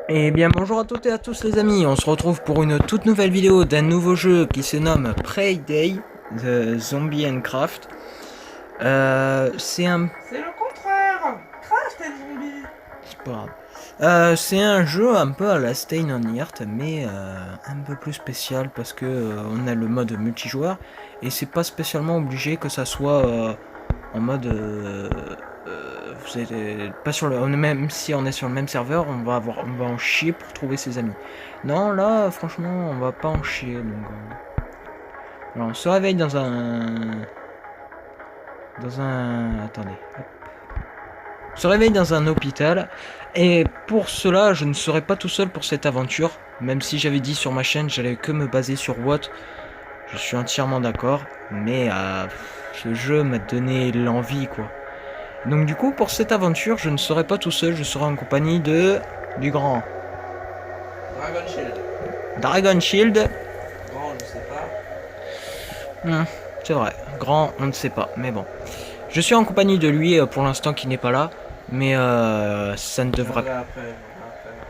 Eh bien bonjour à toutes et à tous les amis, on se retrouve pour une toute nouvelle vidéo d'un nouveau jeu qui se nomme Prey Day, The Zombie and Craft. C'est le contraire. Craft et zombie. C'est pas grave. C'est un jeu un peu à la Stay on Earth, mais un peu plus spécial parce que on a le mode multijoueur et c'est pas spécialement obligé que ça soit en mode vous êtes pas sur le, même si on est sur le même serveur, on va en chier pour trouver ses amis. Non, là, franchement, on va pas en chier. Donc, alors, on se réveille dans un, attendez. Hop. On se réveille dans un hôpital. Et pour cela, je ne serai pas tout seul pour cette aventure. Même si j'avais dit sur ma chaîne, j'allais que me baser sur What. Je suis entièrement d'accord. Mais ce jeu m'a donné l'envie, quoi. Donc du coup, pour cette aventure, je ne serai pas tout seul, je serai en compagnie du grand Dragon Shield. Dragon Shield. Grand, je sais pas. C'est vrai, grand, on ne sait pas, mais bon. Je suis en compagnie de lui pour l'instant qui n'est pas là, mais ça ne devrait pas.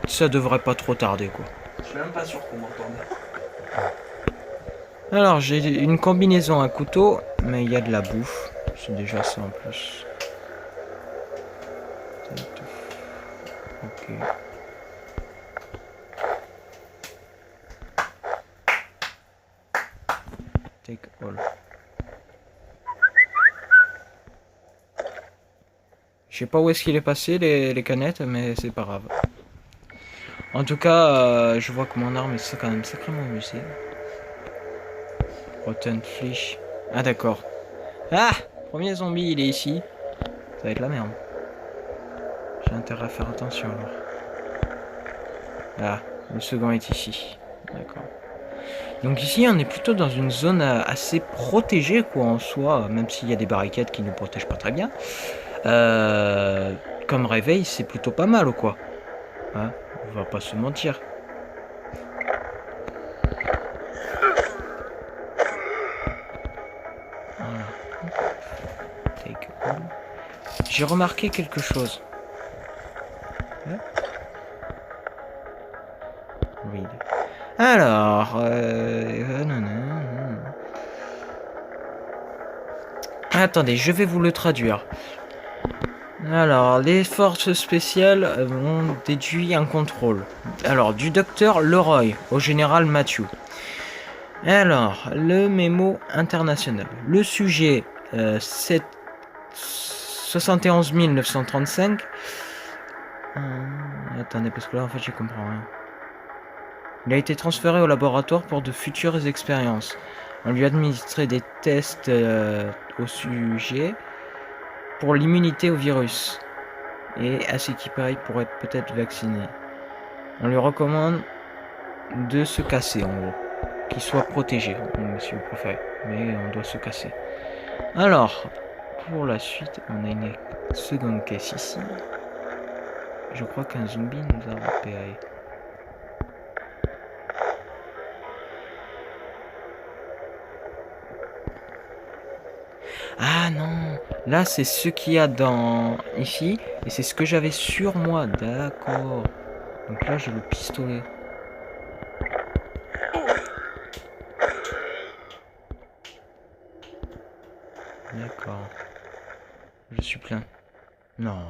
Ça devrait pas trop tarder, quoi. Je suis même pas sûr qu'on m'entende. Alors, j'ai une combinaison à couteau, mais il y a de la bouffe. C'est déjà ça en plus. Ok. Take all. Je sais pas où est-ce qu'il est passé les canettes, mais c'est pas grave. En tout cas, je vois que mon arme est quand même sacrément usée. Rotten Flesh. Ah d'accord. Ah! Premier zombie, il est ici. Ça va être la merde. J'ai intérêt à faire attention alors. Ah, le second est ici. D'accord. Donc ici, on est plutôt dans une zone assez protégée, quoi, en soi, même s'il y a des barricades qui ne protègent pas très bien. Comme réveil, c'est plutôt pas mal, ou quoi. Hein, on va pas se mentir. Voilà. Take all. J'ai remarqué quelque chose. Hein? Read. Alors, attendez, je vais vous le traduire. Alors, les forces spéciales ont déduit un contrôle. Alors, du docteur Leroy au général Matthew. Alors, le mémo international. Le sujet 71 935. Attendez, parce que là, en fait, je comprends rien. Il a été transféré au laboratoire pour de futures expériences. On lui a administré des tests au sujet pour l'immunité au virus. Et à ce qui paraît pour être peut-être vacciné. On lui recommande de se casser en gros. Qu'il soit protégé, si vous préférez. Mais on doit se casser. Alors, pour la suite, on a une seconde caisse ici. Je crois qu'un zombie nous a repéré. Ah non, là c'est ce qu'il y a dans ici et c'est ce que j'avais sur moi, d'accord. Donc là j'ai le pistolet. D'accord. Je suis plein. Non.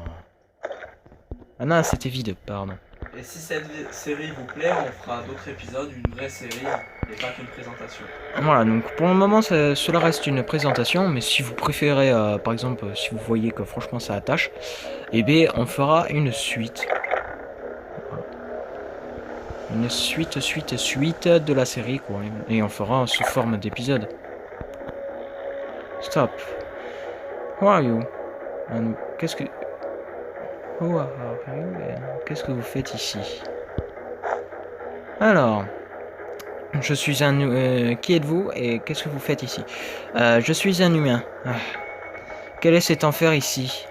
Ah non, c'était vide, pardon. Et si cette série vous plaît, on fera d'autres épisodes, une vraie série, et pas qu'une présentation. Voilà, donc pour le moment, cela reste une présentation, mais si vous préférez, par exemple, si vous voyez que franchement ça attache, eh bien, on fera une suite. Voilà. Une suite de la série, quoi. Et on fera sous forme d'épisode. Stop. Who are you? Qu'est-ce que... Who are you? Qu'est-ce que vous faites ici? Alors... Je suis un... qui êtes-vous et qu'est-ce que vous faites ici? Je suis un humain. Ah. Quel est cet enfer ici?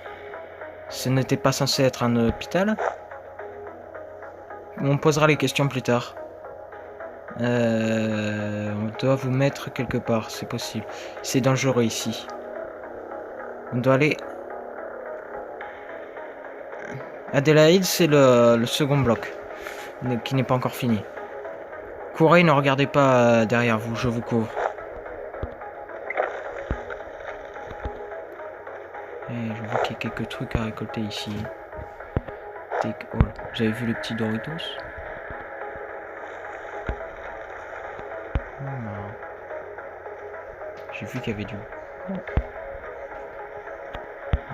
Ce n'était pas censé être un hôpital? On posera les questions plus tard. On doit vous mettre quelque part, c'est possible. C'est dangereux ici. On doit aller... Adélaïde, c'est le second bloc, qui n'est pas encore fini. Courez, ne regardez pas derrière vous, je vous couvre. Et je vois qu'il y a quelques trucs à récolter ici. Take all. Vous avez vu les petits Doritos? J'ai vu qu'il y avait du...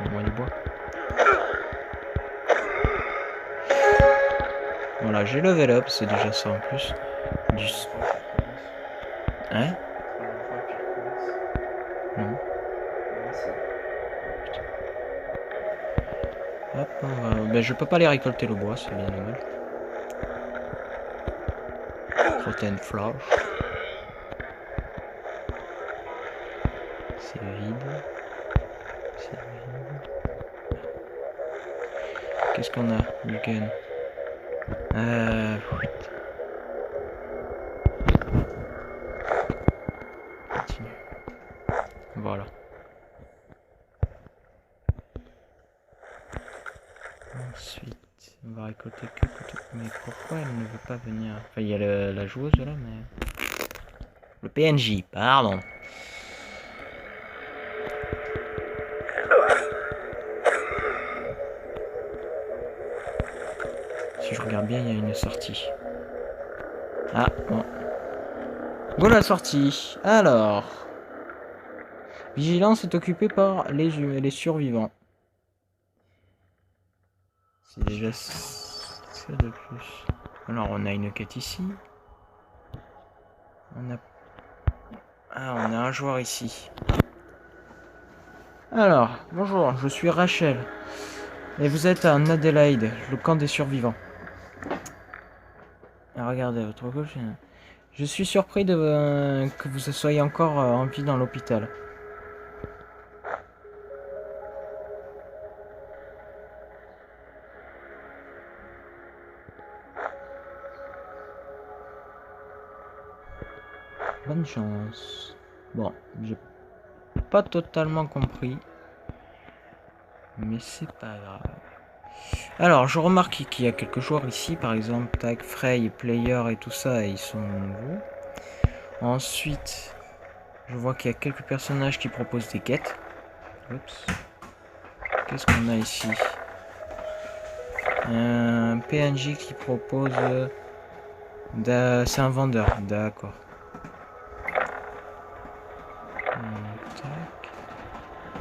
Au moins du bois. Voilà, j'ai level up, c'est déjà ça en plus. Du... Hein? Non. Hop, ben, je peux pas les récolter le bois, c'est bien dommage. Protein flash. C'est vide. C'est vide. Qu'est-ce qu'on a? Weekend. Continue. Voilà. Ensuite, on va récolter quelques trucs. Mais pourquoi elle ne veut pas venir? Enfin, il y a la joueuse là, mais... Le PNJ, pardon. Si je regarde bien, il y a une sortie. Ah, bon. Go la sortie. Alors... Vigilance est occupée par les survivants. C'est déjà ça de plus. Alors, on a une quête ici. On a un joueur ici. Alors, bonjour, je suis Rachel. Et vous êtes à Adélaïde, le camp des survivants. Ah, regardez, à votre gauche. Je suis surpris que vous soyez encore en vie dans l'hôpital. Bonne chance. Bon, j'ai pas totalement compris. Mais c'est pas grave. Alors, je remarque qu'il y a quelques joueurs ici, par exemple, Tag, Frey, Player et tout ça, et ils sont nouveaux. Ensuite, je vois qu'il y a quelques personnages qui proposent des quêtes. Oups. Qu'est-ce qu'on a ici? Un PNJ qui propose... C'est un vendeur, d'accord.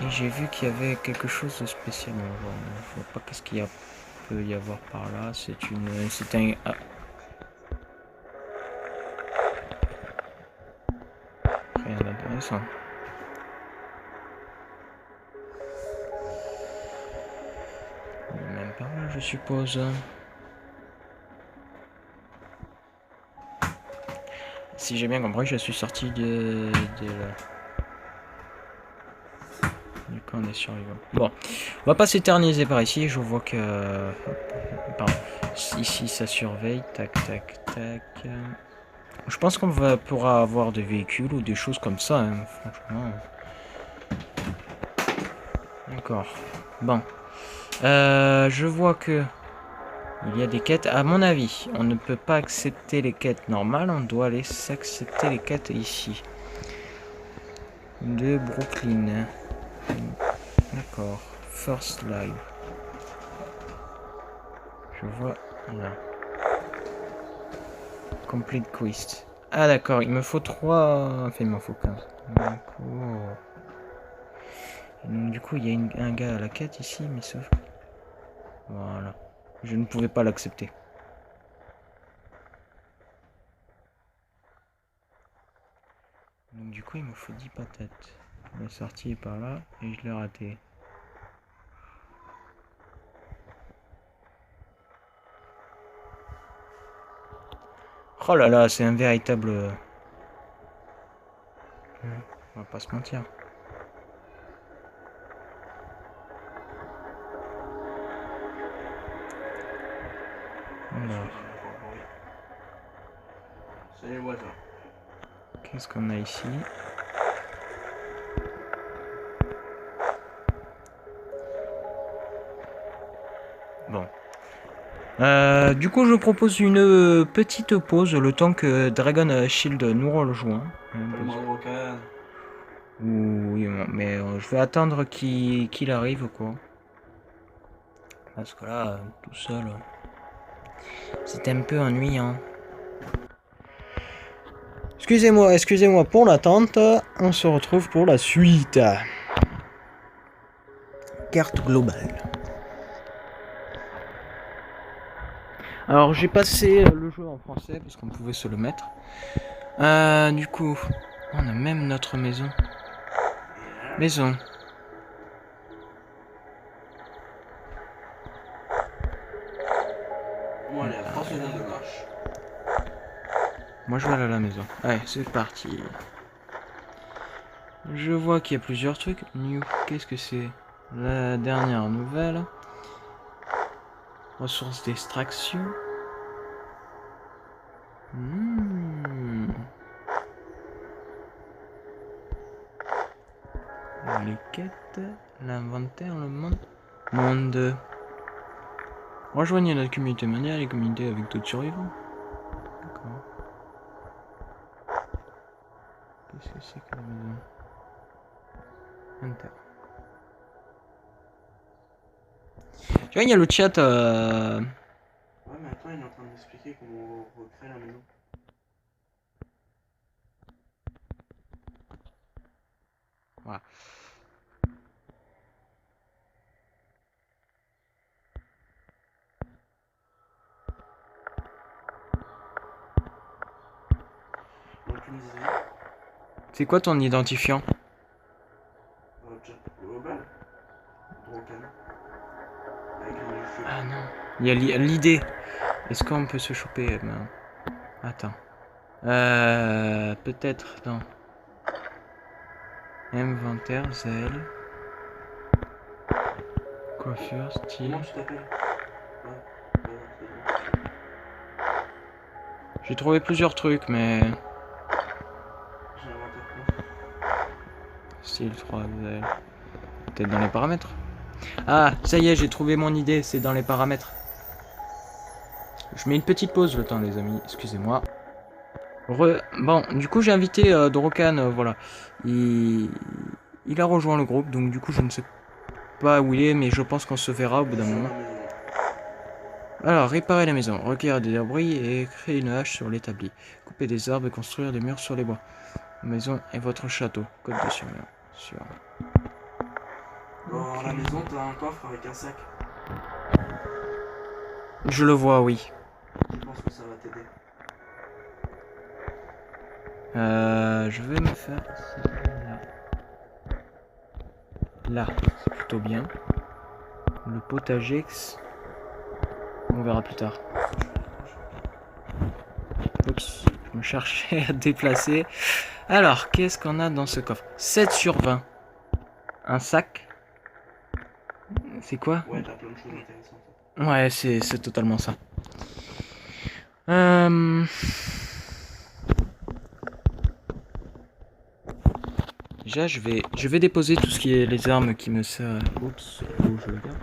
Et j'ai vu qu'il y avait quelque chose de spécial. Je vois pas qu'est-ce qu'il peut y avoir par là. C'est un... Ah. Rien d'intéressant. Même par là, je suppose. Si j'ai bien compris, je suis sorti du camp des survivants. Bon, on va pas s'éterniser par ici. Je vois que... Pardon. Ici, ça surveille. Tac, tac, tac. Je pense qu'on pourra avoir des véhicules ou des choses comme ça, hein, franchement. D'accord. Bon. Je vois que... Il y a des quêtes. À mon avis, on ne peut pas accepter les quêtes normales. On doit aller s'accepter les quêtes ici. De Brooklyn. D'accord. First Live. Je vois là. Complete Quest. Ah d'accord, il me faut 3... Enfin, il m'en faut 15. D'accord. Donc, du coup, il y a un gars à la quête ici, mais sauf... Voilà. Je ne pouvais pas l'accepter. Donc du coup, il me faut 10 patates. La sortie est par là, et je l'ai raté. Oh là là, c'est un véritable... On va pas se mentir. Alors. Salut voisin. Qu'est-ce qu'on a ici? Du coup, je propose une petite pause le temps que Dragon Shield nous rejoint. Appelle-moi Rokan. Oui, mais je vais attendre qu'il arrive, quoi. Parce que là, tout seul, c'est un peu ennuyant. Excusez-moi pour l'attente. On se retrouve pour la suite. Carte globale. Alors j'ai passé le jeu en français parce qu'on pouvait se le mettre. Du coup, on a même notre maison. Maison. Moi, allez, à 3 secondes de marche. Moi je vais aller à la maison. Allez, c'est parti. Je vois qu'il y a plusieurs trucs. New, qu'est-ce que c'est? La dernière nouvelle. Ressources d'extraction. Les quêtes, l'inventaire, le monde. Rejoignez notre communauté mondiale et communauté avec d'autres survivants. D'accord. Qu'est-ce que c'est que la maison? Inter. Tu vois, il y a le chat. Ouais, mais attends, il est en train de m'expliquer comment on recrée la maison. Voilà. Donc, tu me disais, C'est quoi ton identifiant? chat global, Rokan. Avec les cheveux. Ah non. Il y a l'idée. Est-ce qu'on peut se choper Attends. Peut-être dans inventaire, zèle. Coiffure, style. Comment tu t'appelles? J'ai trouvé plusieurs trucs, mais. J'ai l'inventaire quoi? Style 3, zèle. Peut-être dans les paramètres. Ah, ça y est, j'ai trouvé mon idée, c'est dans les paramètres. Je mets une petite pause le temps, les amis, excusez-moi. Bon, du coup, j'ai invité Dorokan, voilà. Il a rejoint le groupe, donc du coup, je ne sais pas où il est, mais je pense qu'on se verra au bout d'un moment. Alors, réparer la maison, recueillir des débris et créer une hache sur l'établi. Couper des arbres et construire des murs sur les bois. La maison est votre château. Code de surveillance. Dans la maison, t'as un coffre avec un sac. Je le vois, oui. Je pense que ça va t'aider. Je vais me faire ça là. Là, c'est plutôt bien. Le potager, on verra plus tard. Oups, je me cherchais à déplacer. Alors, qu'est-ce qu'on a dans ce coffre? 7 sur 20. Un sac. C'est quoi? Ouais, t'as plein de choses intéressantes. Ouais, c'est totalement ça. Déjà, je vais déposer tout ce qui est les armes qui me servent. Oups, l'eau, je le garde.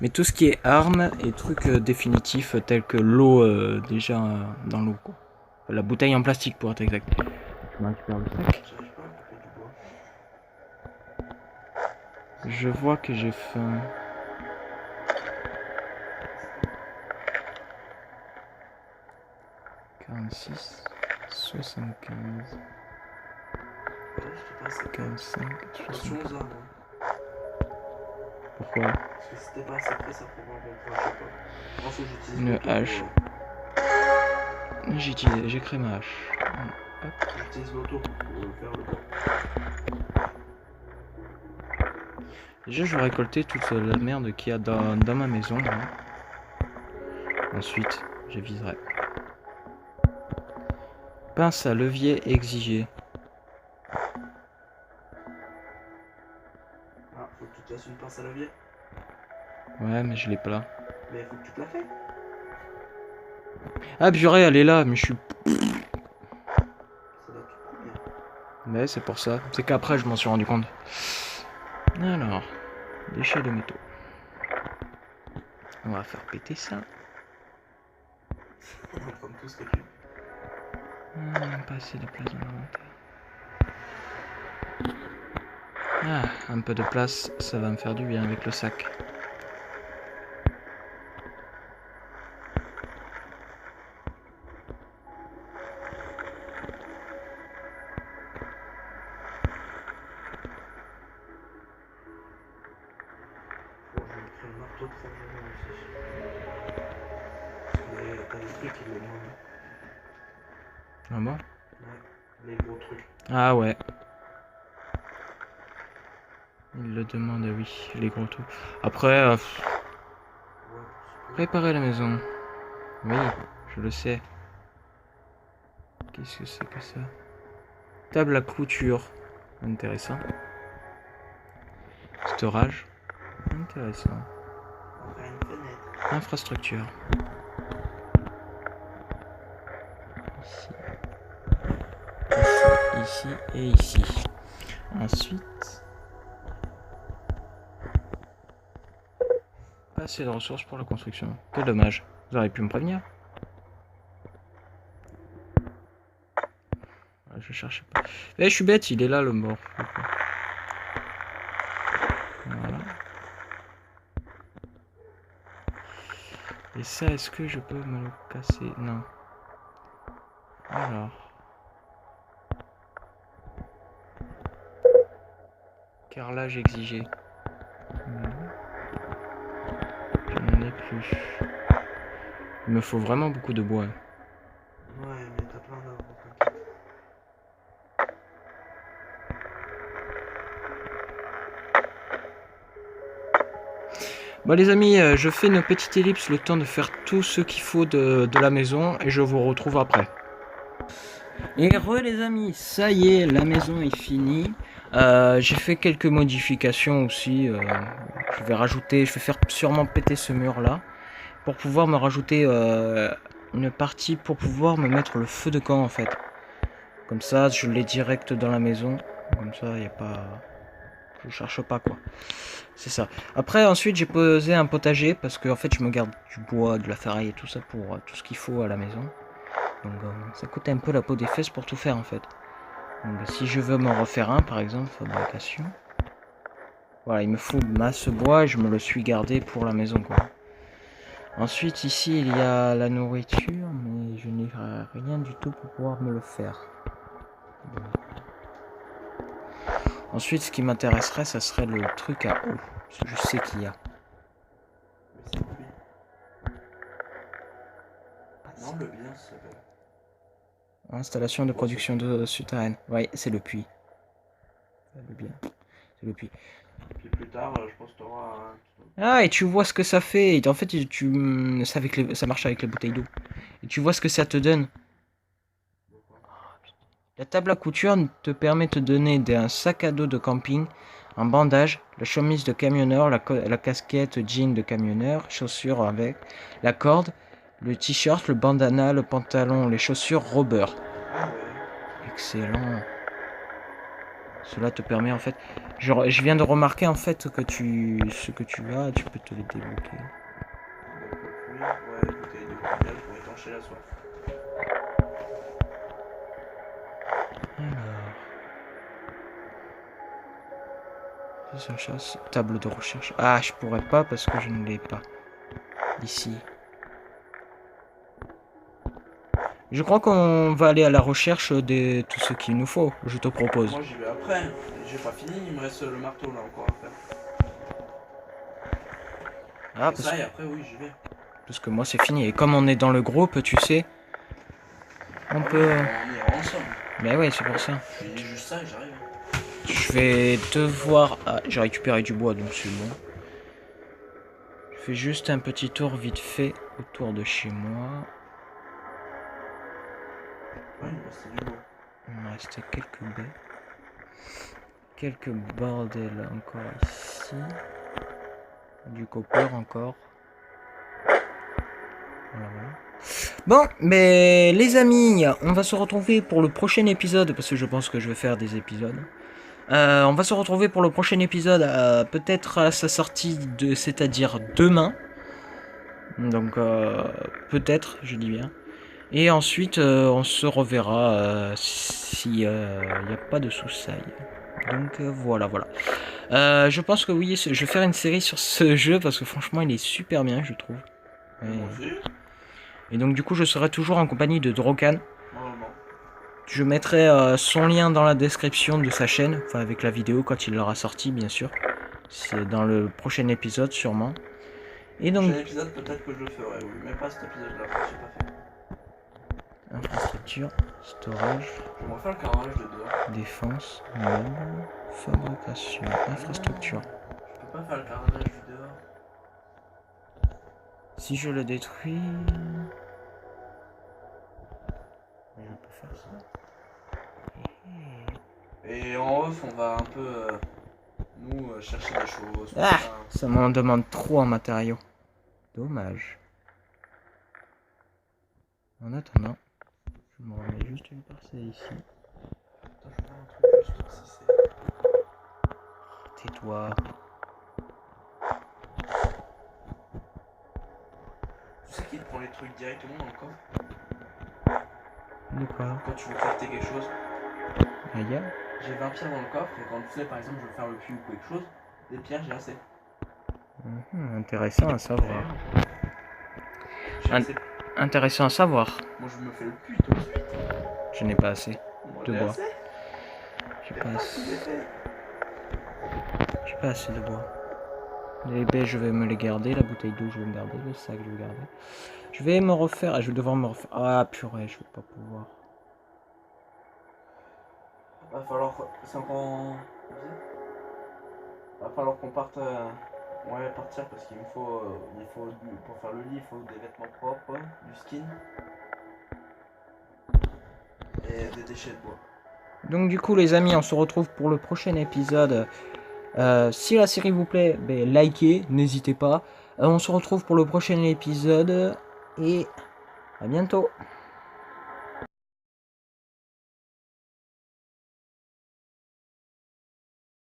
Mais tout ce qui est armes et trucs définitifs tels que l'eau déjà dans l'eau, quoi. La bouteille en plastique pour être exact. Je me récupère le sac. J'arrive pas à couper du bois. Je vois que j'ai faim. « 46, 75, Ouais, je te passe 45, attention 60. aux arbres. Pourquoi? Parce que si t'es pas assez près, ça prendra un bon point, je sais pas. Moi, faut que j'utilise Une l'auto hache. pour, J'ai créé ma hache. Hop. j'utilise l'auto pour faire le bois. Déjà, je vais récolter toute la merde qu'il y a dans ma maison. Là. Ensuite, j'aviserai. Pince à levier exigée. Ah, faut que tu te fasses une pince à levier. Ouais, mais je l'ai pas là. Mais faut que tu te la fais. Ah, purée, elle est là, mais je suis. Ça doit tout couper. Mais c'est pour ça. C'est qu'après, je m'en suis rendu compte. Alors, déchets de métaux. On va faire péter ça. Comme tout ce que tu... Pas assez de place dans l'inventaire. Ah, un peu de place, ça va me faire du bien avec le sac. Bon, je vais créer le marteau de forgeron aussi. Parce que t'as des trucs qui le demandent. Ah bon? Ouais, les gros trucs. Ah ouais. Il le demande, oui, les gros trucs. Après, Ouais, réparer la maison. Oui, je le sais. Qu'est-ce que c'est que ça? Table à couture. Intéressant. Storage. Intéressant. on va faire une fenêtre. Infrastructure. Ici. Ici et ici. Ensuite. Pas assez de ressources pour la construction. Quel dommage. Vous auriez pu me prévenir. Je cherche pas. Eh, je suis bête, il est là le mort. Voilà. Et ça, est-ce que je peux me le casser? Non. Alors. Carrelage exigé. Non. Je n'en ai plus. Il me faut vraiment beaucoup de bois. Ouais, mais t'as plein d'arbres, t'inquiète. Bon les amis, je fais une petite ellipse le temps de faire tout ce qu'il faut de la maison et je vous retrouve après. Et les amis, ça y est, la maison est finie. J'ai fait quelques modifications aussi. Je vais faire sûrement péter ce mur là pour pouvoir me rajouter une partie pour pouvoir me mettre le feu de camp en fait. Comme ça, je l'ai direct dans la maison. Comme ça, il n'y a pas... Je cherche pas quoi. C'est ça. Après, ensuite, j'ai posé un potager parce que en fait, je me garde du bois, de la ferraille et tout ça pour tout ce qu'il faut à la maison. Donc, ça coûte un peu la peau des fesses pour tout faire en fait. Donc, si je veux m'en refaire un, par exemple, fabrication. Voilà, il me faut masse bois et je me le suis gardé pour la maison quoi. Ensuite, ici, il y a la nourriture, mais je n'ai rien du tout pour pouvoir me le faire. Bon. Ensuite, ce qui m'intéresserait, ça serait le truc à eau. Parce que je sais qu'il y a. Mais c'est pluie. Non, le bien, ça s'appelle. Installation de production d'eau souterraine. Oui, c'est le puits. Le bien. C'est le puits. Puis plus tard, je pense que t'auras un... Ah, et tu vois ce que ça fait. Et en fait, ça marche avec les bouteilles d'eau. Et tu vois ce que ça te donne. La table à couture te permet de te donner un sac à dos de camping, un bandage, la chemise de camionneur, la casquette jean de camionneur, chaussures avec, la corde, le t-shirt, le bandana, le pantalon, les chaussures rubber. Ah ouais. Excellent. Cela te permet en fait... Je viens de remarquer en fait que ce que tu as, tu peux te les débloquer. Ouais, bouteille de cocktail pour étancher la soif. Alors... chasse, table de recherche. Ah, je pourrais pas parce que je ne l'ai pas. Ici. Je crois qu'on va aller à la recherche de tout ce qu'il nous faut, je te propose. Moi j'y vais après, j'ai pas fini, il me reste le marteau là encore à faire. Ah, Et ça, et après oui j'y vais. Parce que moi c'est fini. Et comme on est dans le groupe, tu sais, on peut... On ira ensemble. Mais ouais, c'est pour ça. Je dis juste ça et j'arrive. Je vais devoir... Ah, j'ai récupéré du bois, donc c'est bon. Je fais juste un petit tour vite fait autour de chez moi. Ouais, il me restait du bois. Il me restait quelques baies. Quelques bordels encore ici. Du copper encore. Voilà. Bon, mais les amis, on va se retrouver pour le prochain épisode, parce que je pense que je vais faire des épisodes. On va se retrouver pour le prochain épisode, peut-être à sa sortie, c'est-à-dire demain. Donc peut-être, je dis bien. Et ensuite, on se reverra si il n'y a pas de sous-sailles. Donc voilà. Je pense que oui, je vais faire une série sur ce jeu parce que franchement, il est super bien, je trouve. Moi aussi. Et donc du coup, je serai toujours en compagnie de Drokan. Normalement. Je mettrai son lien dans la description de sa chaîne, enfin avec la vidéo quand il l'aura sorti, bien sûr. C'est dans le prochain épisode, sûrement. Et donc, Prochain épisode, peut-être que je le ferai, oui, mais pas cet épisode-là, parce que j'ai pas fait. infrastructure, storage, Je vais refaire le carrelage de dehors. défense, meubles, fabrication, infrastructure. Je peux pas faire le carrelage du dehors. Si je le détruis... Je peux faire ça. Et en off, on va un peu, nous, chercher des choses. Ah, ça m'en demande trop en matériaux. Dommage. En attendant, je me remets juste une parcelle ici. Attends, je vais voir un truc juste si c'est... Tais-toi. Tu sais qu'il te prend les trucs directement dans le coffre De quoi? quand tu veux crafter quelque chose. Aïe. J'ai 20 pierres dans le coffre et quand tu sais par exemple je veux faire le puits ou quelque chose, des pierres j'ai assez. Intéressant à savoir. J'ai Un- assez. Intéressant à savoir. Moi je me fais le puits tout de suite. Je n'ai pas assez. Moi De j'ai bois. assez. J'ai J'ai pas pas assez. tout fait. J'ai pas assez de bois. Les baies, je vais me les garder. La bouteille d'eau, je vais me garder. Le sac, je vais garder. Je vais me refaire. Je vais devoir me refaire. Ah, purée, je vais pas pouvoir. Va falloir. C'est encore. Va falloir qu'on parte. Ouais, partir parce qu'il me faut. Pour faire le lit, il faut des vêtements propres, du skin. Et des déchets de bois. Donc, du coup, les amis, on se retrouve pour le prochain épisode. Si la série vous plaît, ben, likez, n'hésitez pas. On se retrouve pour le prochain épisode. Et à bientôt.